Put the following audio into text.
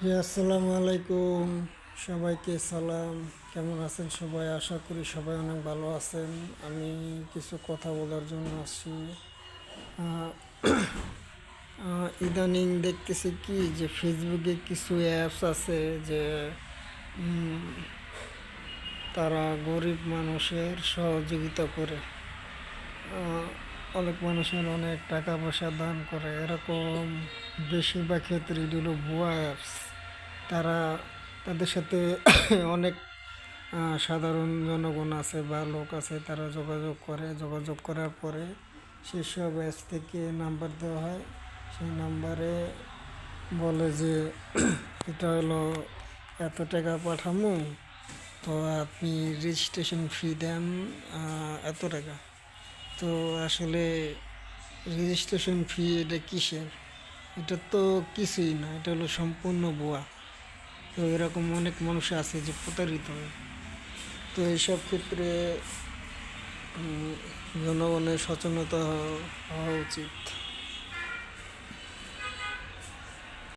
জি, আসসালামু আলাইকুম। সবাইকে সালাম। কেমন আছেন সবাই? আশা করি সবাই অনেক ভালো আছেন। আমি কিছু কথা বলার জন্য আসছি। আহ, ইদানিং দেখতেছি কি যে ফেসবুকে কিছু অ্যাপস আছে যে তারা গরিব মানুষের সহযোগিতা করে। অনেক মানুষের অনেক টাকা পয়সা দান করে এরকম। বেশিরভাগ ক্ষেত্রে এটি হলো ভুয়া অ্যাপস। তারা তাদের সাথে অনেক সাধারণ জনগণ আছে বা লোক আছে, তারা যোগাযোগ করে। যোগাযোগ করার পরে সেসব অ্যাপস থেকে নাম্বার দেওয়া হয়। সেই নাম্বারে বলে যে এটা হলো এত টাকা পাঠামু, তো আপনি রেজিস্ট্রেশন ফি দেন এত টাকা। তো আসলে রেজিস্ট্রেশন ফি এটা কিসের? এটা তো কিছুই না, এটা হলো সম্পূর্ণ ভুয়া। তো এরকম অনেক মানুষ আছে যে প্রতারিত হয়। তো এইসব ক্ষেত্রে জনগণের সচেতনতা হওয়া উচিত।